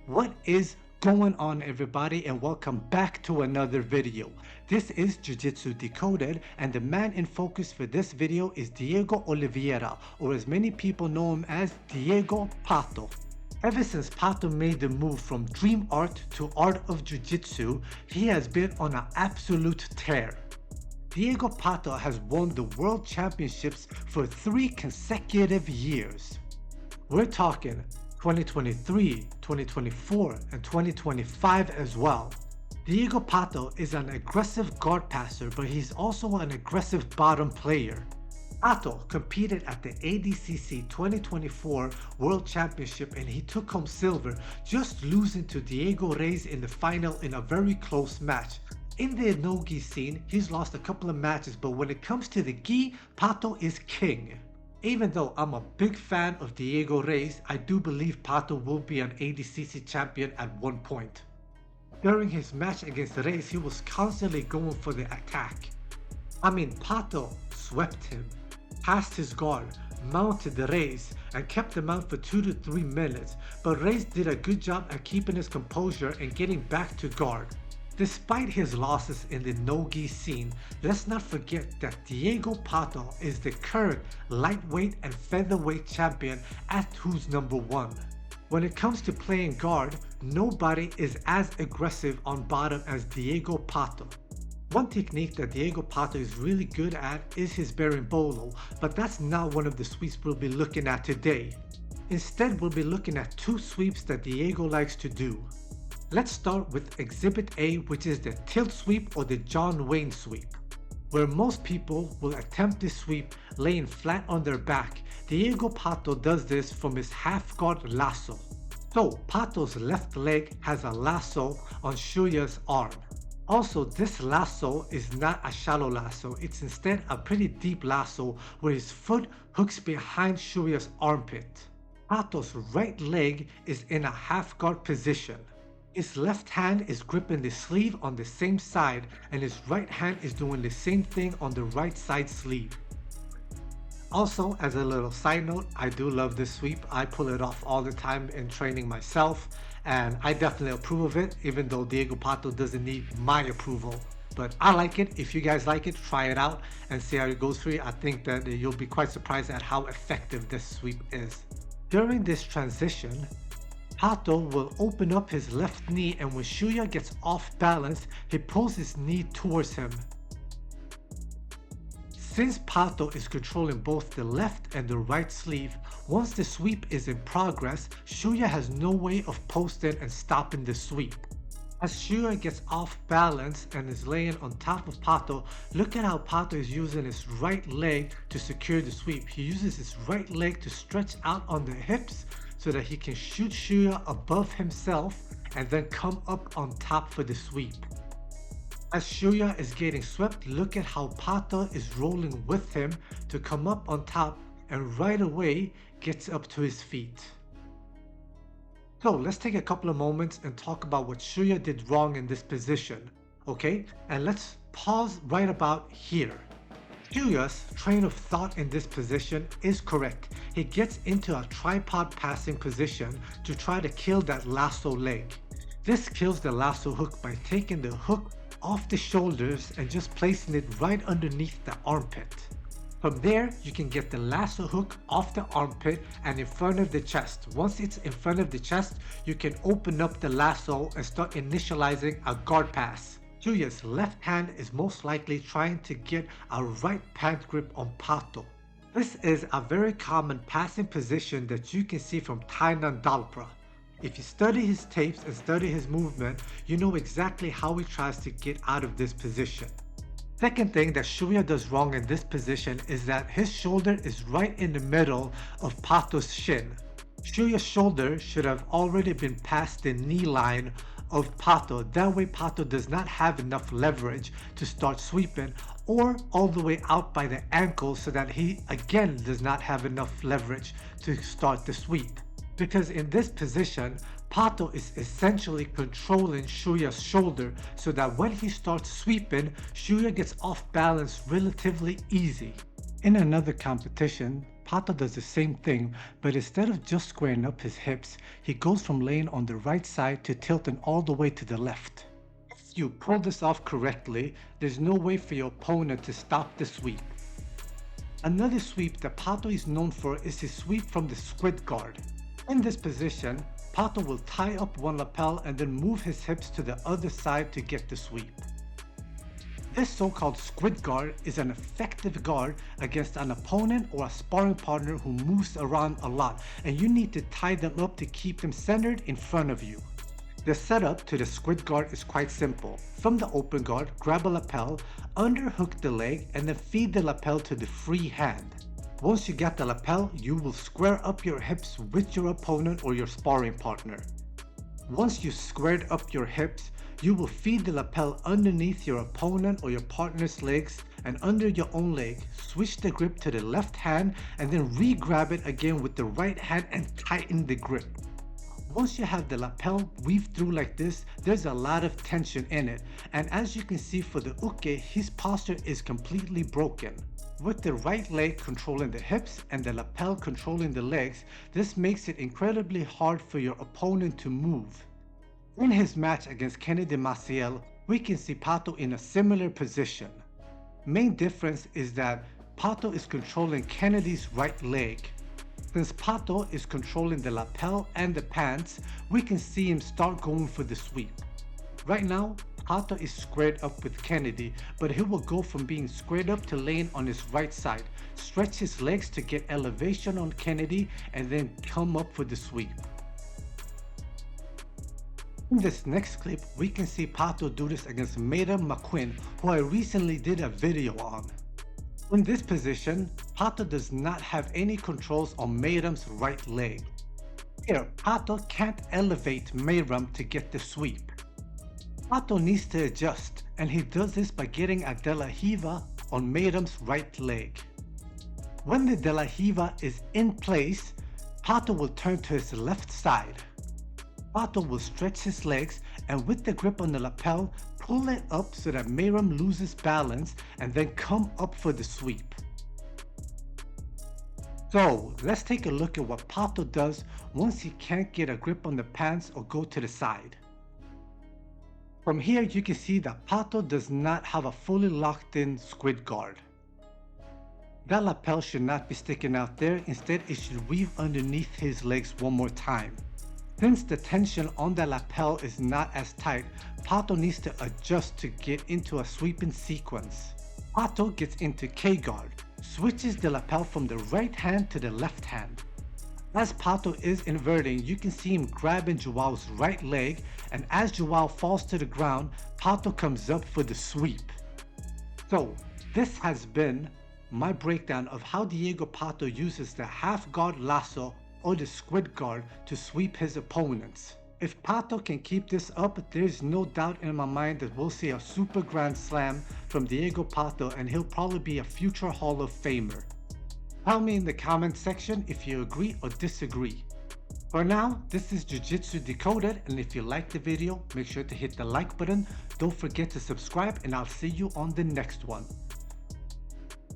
What is going on, everybody, and welcome back to another video. This is Jiu-Jitsu Decoded, and the man in focus for this video is Diego Oliveira, or as many people know him as Diego Pato. Ever since Pato made the move from Dream Art to Art of Jiu-Jitsu, he has been on an absolute tear. Diego Pato has won the World Championships for 3 consecutive years. We're talking 2023, 2024, and 2025 as well. Diego Pato is an aggressive guard passer, but he's also an aggressive bottom player. Pato competed at the ADCC 2024 World Championship and he took home silver, just losing to Diego Reyes in the final in a very close match. In the no-gi scene, he's lost a couple of matches, but when it comes to the gi, Pato is king. Even though I'm a big fan of Diego Reyes, I do believe Pato will be an ADCC champion at one point. During his match against Reyes, he was constantly going for the attack. Pato swept him, passed his guard, mounted the Reyes, and kept the mount for 2 to 3 minutes, but Reyes did a good job at keeping his composure and getting back to guard. Despite his losses in the no-gi scene, let's not forget that Diego Pato is the current lightweight and featherweight champion at who's #1. When it comes to playing guard, nobody is as aggressive on bottom as Diego Pato. One technique that Diego Pato is really good at is his berimbolo, but that's not one of the sweeps we'll be looking at today. Instead, we'll be looking at 2 sweeps that Diego likes to do. Let's start with Exhibit A, which is the tilt sweep or the John Wayne sweep. Where most people will attempt this sweep laying flat on their back, Diego Pato does this from his half guard lasso. So Pato's left leg has a lasso on Shuya's arm. Also, this lasso is not a shallow lasso, it's instead a pretty deep lasso where his foot hooks behind Shuya's armpit. Pato's right leg is in a half guard position. His left hand is gripping the sleeve on the same side and his right hand is doing the same thing on the right side sleeve. Also, as a little side note, I do love this sweep. I pull it off all the time in training myself and I definitely approve of it, even though Diego Pato doesn't need my approval. But I like it. If you guys like it, try it out and see how it goes for you. I think that you'll be quite surprised at how effective this sweep is. During this transition, Pato will open up his left knee, and when Shuya gets off balance, he pulls his knee towards him. Since Pato is controlling both the left and the right sleeve, once the sweep is in progress, Shuya has no way of posting and stopping the sweep. As Shuya gets off balance and is laying on top of Pato, look at how Pato is using his right leg to secure the sweep. He uses his right leg to stretch out on the hips so that he can shoot Shuya above himself and then come up on top for the sweep. As Shuya is getting swept, look at how Pato is rolling with him to come up on top and right away gets up to his feet. So let's take a couple of moments and talk about what Shuya did wrong in this position, okay? And let's pause right about here. Shuya's train of thought in this position is correct. He gets into a tripod passing position to try to kill that lasso leg. This kills the lasso hook by taking the hook off the shoulders and just placing it right underneath the armpit. From there, you can get the lasso hook off the armpit and in front of the chest. Once it's in front of the chest, you can open up the lasso and start initializing a guard pass. Shuya's left hand is most likely trying to get a right pant grip on Pato. This is a very common passing position that you can see from Tainan Dalpra. If you study his tapes and study his movement, you know exactly how he tries to get out of this position. Second thing that Shuya does wrong in this position is that his shoulder is right in the middle of Pato's shin. Shuya's shoulder should have already been past the knee line of Pato. That way Pato does not have enough leverage to start sweeping, or all the way out by the ankle so that he again does not have enough leverage to start the sweep. Because in this position, Pato is essentially controlling Shuya's shoulder so that when he starts sweeping, Shuya gets off balance relatively easy. In another competition, Pato does the same thing, but instead of just squaring up his hips, he goes from laying on the right side to tilting all the way to the left. If you pull this off correctly, there's no way for your opponent to stop the sweep. Another sweep that Pato is known for is his sweep from the squid guard. In this position, Pato will tie up one lapel and then move his hips to the other side to get the sweep. This so-called squid guard is an effective guard against an opponent or a sparring partner who moves around a lot, and you need to tie them up to keep them centered in front of you. The setup to the squid guard is quite simple. From the open guard, grab a lapel, underhook the leg, and then feed the lapel to the free hand. Once you get the lapel, you will square up your hips with your opponent or your sparring partner. Once you squared up your hips, you will feed the lapel underneath your opponent or your partner's legs and under your own leg. Switch the grip to the left hand and then re-grab it again with the right hand and tighten the grip. Once you have the lapel weaved through like this, there's a lot of tension in it, and as you can see for the uke, his posture is completely broken. With the right leg controlling the hips and the lapel controlling the legs, this makes it incredibly hard for your opponent to move. In his match against Kennedy Maciel, we can see Pato in a similar position. Main difference is that Pato is controlling Kennedy's right leg. Since Pato is controlling the lapel and the pants, we can see him start going for the sweep. Right now, Pato is squared up with Kennedy, but he will go from being squared up to laying on his right side, stretch his legs to get elevation on Kennedy, and then come up for the sweep. In this next clip, we can see Pato do this against Madam McQuinn, who I recently did a video on. In this position, Pato does not have any controls on Madam's right leg. Here, Pato can't elevate Madam to get the sweep. Pato needs to adjust, and he does this by getting a De La Hiva on Madam's right leg. When the De La Hiva is in place, Pato will turn to his left side. Pato will stretch his legs and with the grip on the lapel, pull it up so that Madam loses balance and then come up for the sweep. So let's take a look at what Pato does once he can't get a grip on the pants or go to the side. From here you can see that Pato does not have a fully locked in squid guard. That lapel should not be sticking out there, instead it should weave underneath his legs one more time. Since the tension on the lapel is not as tight, Pato needs to adjust to get into a sweeping sequence. Pato gets into K-guard, switches the lapel from the right hand to the left hand. As Pato is inverting, you can see him grabbing Joao's right leg, and as Joao falls to the ground, Pato comes up for the sweep. So this has been my breakdown of how Diego Pato uses the half guard lasso or the squid guard to sweep his opponents. If Pato can keep this up, there's no doubt in my mind that we'll see a super grand slam from Diego Pato, and he'll probably be a future Hall of Famer. Tell me in the comment section if you agree or disagree. For now, this is Jiu-Jitsu Decoded, and if you liked the video, make sure to hit the like button. Don't forget to subscribe, and I'll see you on the next one.